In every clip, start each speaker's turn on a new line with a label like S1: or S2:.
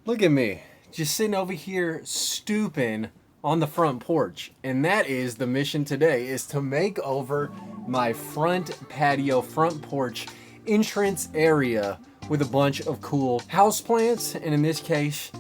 S1: Look at me, just sitting over here stooping on the front porch. And that is the mission today, is to make over my front patio, front porch entrance area with a bunch of cool houseplants, and in this case,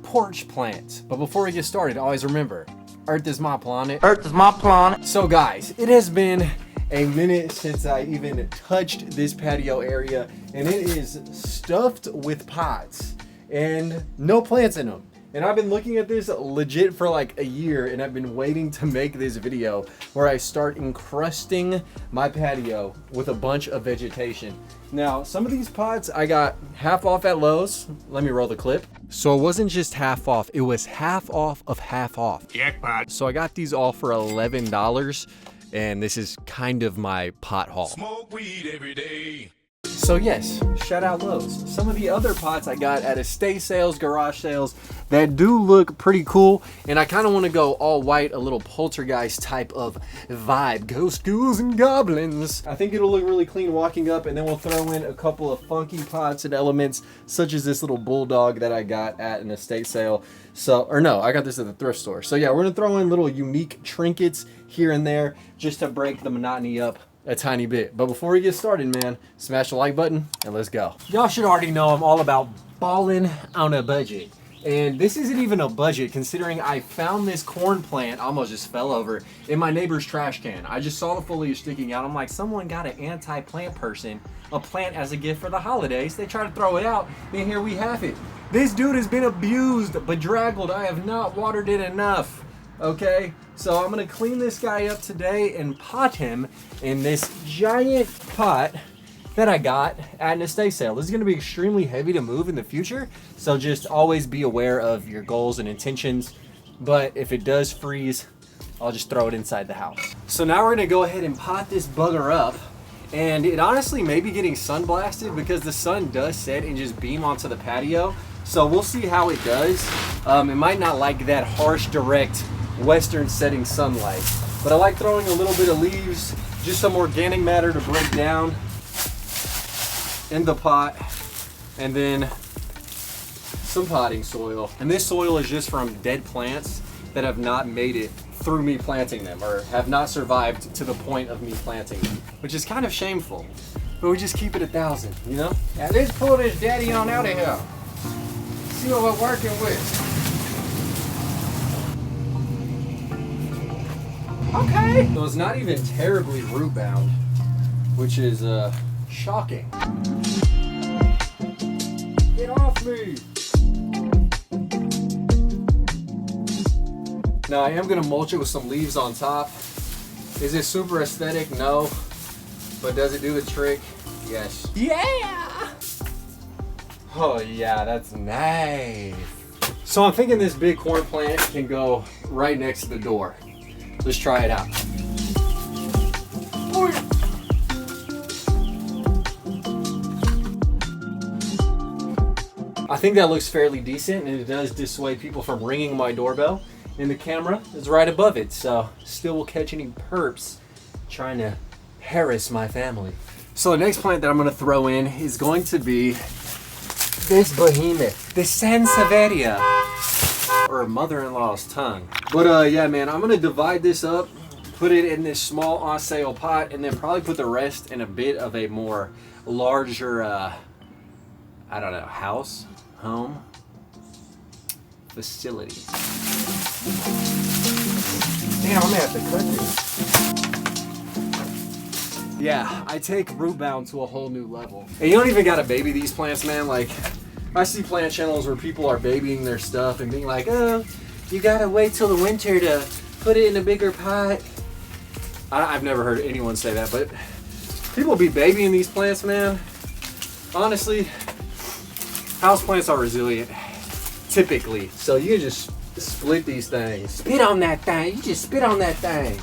S1: porch plants. But before we get started, always remember, Earth is my planet.
S2: Earth is my planet.
S1: So guys, it has been a minute since I even touched this patio area, and it is stuffed with pots and no plants in them. And I've been looking at this legit for like a year, and I've been waiting to make this video where I start encrusting my patio with a bunch of vegetation. Now, some of these pots I got half off at Lowe's. Let me roll the clip. So it wasn't just half off, it was half off of half off.
S2: Jackpot.
S1: So I got these all for $11, and this is kind of my pot haul.
S2: Smoke weed every day.
S1: So yes, shout out Lowe's. Some of the other pots I got at estate sales, garage sales, that do look pretty cool, and I kind of want to go all white, a little poltergeist type of vibe. Ghost, ghouls, and goblins. I think it'll look really clean walking up, and then we'll throw in a couple of funky pots and elements, such as this little bulldog that I got at an estate sale. So, or no, I got this at the thrift store. So yeah, we're gonna throw in little unique trinkets here and there just to break the monotony up a tiny bit. But before we get started, man, smash the like button and let's go. Y'all should already know I'm all about balling on a budget. And this isn't even a budget, considering I found this corn plant, almost just fell over, in my neighbor's trash can. I just saw the foliage sticking out. I'm like, someone got an anti-plant person a plant as a gift for the holidays. They try to throw it out, and here we have it. This dude has been abused, bedraggled. I have not watered it enough. Okay, so I'm gonna clean this guy up today and pot him in this giant pot that I got at an estate sale. This is gonna be extremely heavy to move in the future, so just always be aware of your goals and intentions. But if it does freeze, I'll just throw it inside the house. So now we're gonna go ahead and pot this bugger up, and it honestly may be getting sun blasted because the sun does set and just beam onto the patio. So we'll see how it does. It might not like that harsh, direct western setting sunlight, but I like throwing a little bit of leaves, just some organic matter to break down in the pot, and then some potting soil. And this soil is just from dead plants that have not made it through me planting them, or have not survived to the point of me planting them, which is kind of shameful, but we just keep it 1,000, you know?
S2: Now let's pull this daddy on out of here. See what we're working with.
S1: Okay. So it's not even terribly root bound, which is shocking.
S2: Get off me.
S1: Now I am gonna mulch it with some leaves on top. Is it super aesthetic? No. But does it do the trick? Yes.
S2: Yeah.
S1: Oh yeah, that's nice. So I'm thinking this big corn plant can go right next to the door. Let's try it out. I think that looks fairly decent, and it does dissuade people from ringing my doorbell. And the camera is right above it, so still will catch any perps trying to harass my family. So the next plant that I'm gonna throw in is going to be this behemoth, the Sansevieria, or mother-in-law's tongue. But yeah, man, I'm gonna divide this up, put it in this small on sale pot, and then probably put the rest in a bit of a more larger, I don't know, house, home, facility.
S2: Damn, I'm gonna have to cut this.
S1: Yeah, I take root bound to a whole new level. And you don't even gotta baby these plants, man. Like, I see plant channels where people are babying their stuff and being like, oh, you gotta wait till the winter to put it in a bigger pot. I've never heard anyone say that, but people be babying these plants, man. Honestly, houseplants are resilient, typically. So you can just split these things.
S2: Spit on that thing. You just spit on that thing.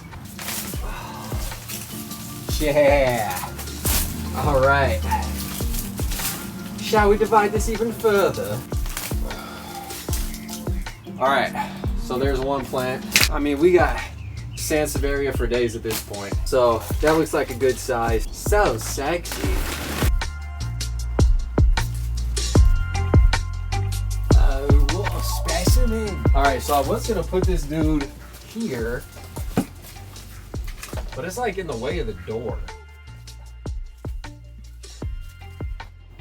S1: Yeah. All right. Shall we divide this even further? All right. So there's one plant. I mean, we got Sansevieria for days at this point. So that looks like a good size. So sexy. Oh
S2: him in.
S1: All right, so I was gonna put this dude here, but it's like in the way of the door.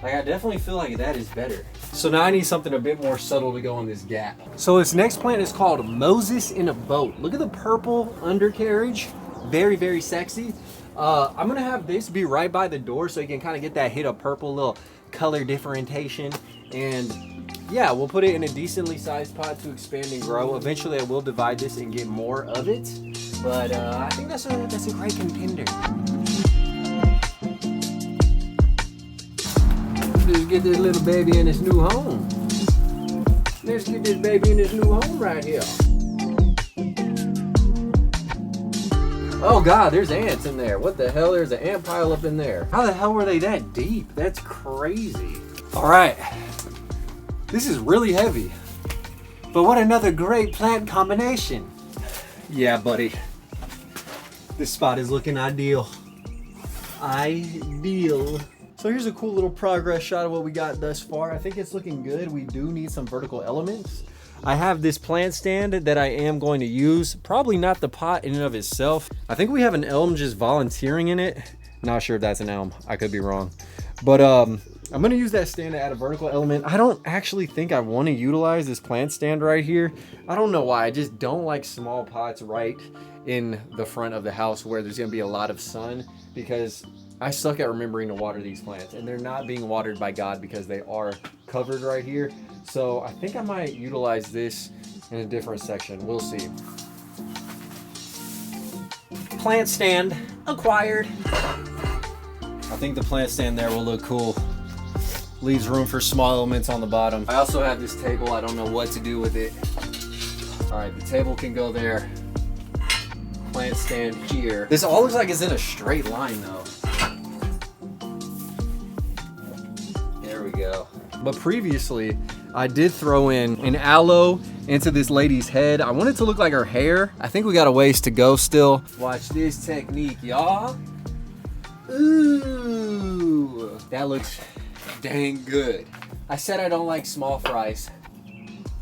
S1: Like, I definitely feel like that is better. So now I need something a bit more subtle to go in this gap. So this next plant is called Moses in a Boat. Look at the purple undercarriage. Very, very sexy. I'm gonna have this be right by the door so you can kind of get that hit of purple, little color differentiation. And yeah, we'll put it in a decently sized pot to expand and grow. Eventually I will divide this and get more of it. But I think that's a great contender.
S2: Let's get this little baby in his new home. Let's get this baby in his new home right here.
S1: Oh God, there's ants in there. What the hell? There's an ant pile up in there. How the hell were they that deep? That's crazy. All right, this is really heavy.
S2: But what another great plant combination.
S1: Yeah, buddy. This spot is looking ideal. Ideal. So here's a cool little progress shot of what we got thus far. I think it's looking good. We do need some vertical elements. I have this plant stand that I am going to use. Probably not the pot in and of itself. I think we have an elm just volunteering in it. Not sure if that's an elm. I could be wrong. But I'm gonna use that stand to add a vertical element. I don't actually think I want to utilize this plant stand right here. I don't know why. I just don't like small pots right in the front of the house where there's gonna be a lot of sun, because I suck at remembering to water these plants, and they're not being watered by God because they are covered right here. So I think I might utilize this in a different section. We'll see. Plant stand acquired. I think the plant stand there will look cool. Leaves room for small elements on the bottom. I also have this table. I don't know what to do with it. All right, the table can go there. Plant stand here. This all looks like it's in a straight line though. There we go. But previously, I did throw in an aloe into this lady's head. I want it to look like her hair. I think we got a ways to go still. Watch this technique, y'all. Ooh, that looks dang good. I said I don't like small fries.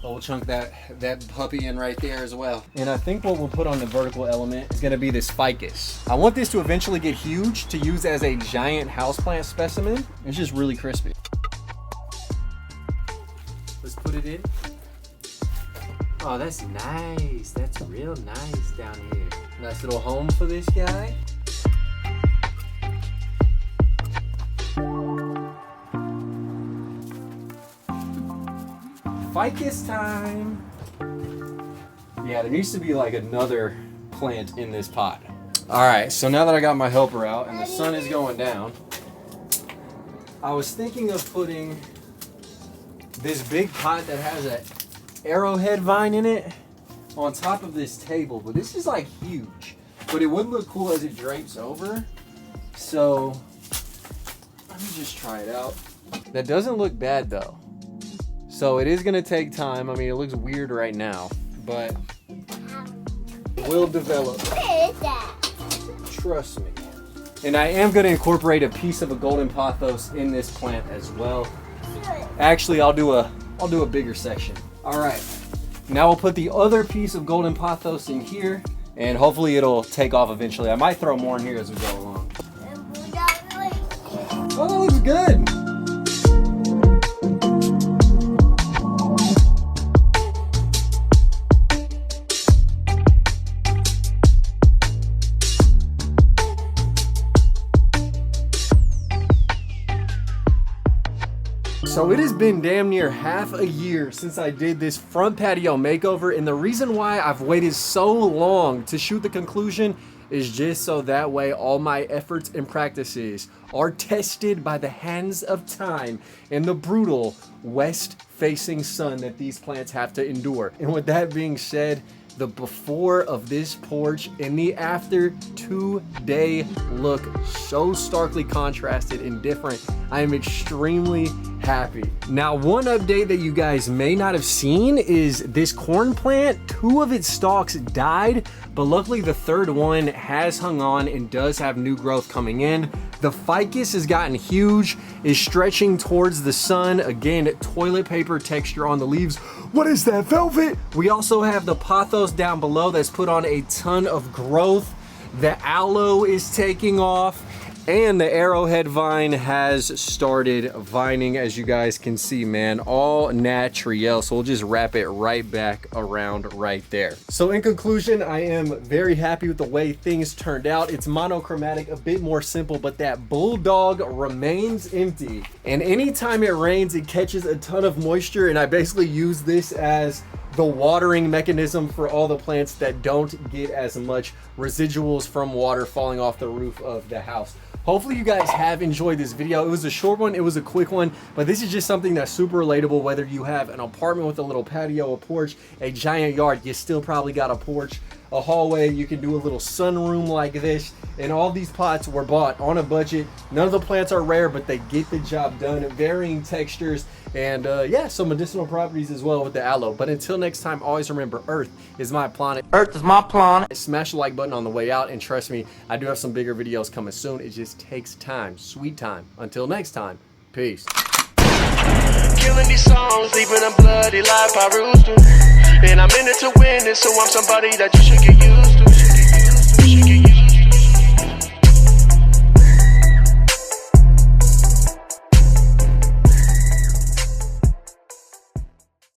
S1: But we'll chunk that puppy in right there as well. And I think what we'll put on the vertical element is gonna be this ficus. I want this to eventually get huge to use as a giant houseplant specimen. It's just really crispy. Let's put it in.
S2: Oh, that's nice. That's real nice down here.
S1: Nice little home for this guy. Ficus time. Yeah, there needs to be like another plant in this pot. All right, so now that I got my helper out and the sun is going down, I was thinking of putting this big pot that has an arrowhead vine in it on top of this table, but this is like huge. But it would look cool as it drapes over. So let me just try it out. That doesn't look bad though. So it is gonna take time. I mean, it looks weird right now, but it will develop.
S3: What is that?
S1: Trust me. And I am gonna incorporate a piece of a golden pothos in this plant as well. Actually, I'll do a bigger section. All right, now we'll put the other piece of golden pothos in here, and hopefully it'll take off eventually. I might throw more in here as we go along. Oh, that looks good. So it has been damn near half a year since I did this front patio makeover, and the reason why I've waited so long to shoot the conclusion is just so that way all my efforts and practices are tested by the hands of time and the brutal west-facing sun that these plants have to endure. And with that being said, the before of this porch and the after today look so starkly contrasted and different. I am extremely happy. Now, one update that you guys may not have seen is this corn plant, 2 of its stalks died, but luckily the 3rd one has hung on and does have new growth coming in. The ficus has gotten huge, is stretching towards the sun. Again, toilet paper texture on the leaves. What is that, velvet? We also have the pothos down below that's put on a ton of growth. The aloe is taking off. And the arrowhead vine has started vining, as you guys can see, man, all natural. So we'll just wrap it right back around right there. So in conclusion, I am very happy with the way things turned out. It's monochromatic, a bit more simple, but that bulldog remains empty. And anytime it rains, it catches a ton of moisture. And I basically use this as the watering mechanism for all the plants that don't get as much residuals from water falling off the roof of the house. Hopefully you guys have enjoyed this video. It was a short one, it was a quick one, but this is just something that's super relatable. Whether you have an apartment with a little patio, a porch, a giant yard, you still probably got a porch, a hallway, you can do a little sunroom like this. And all these pots were bought on a budget. None of the plants are rare, but they get the job done at varying textures. And yeah, some medicinal properties as well with the aloe. But until next time, always remember, Earth is my planet.
S3: Earth is my planet.
S1: Smash the like button on the way out, and trust me, I do have some bigger videos coming soon. It just takes time, sweet time. Until next time, peace.
S4: Killing these songs, leaving a bloody life I roost to. And I'm in it to win it, so I'm somebody that you should get used to.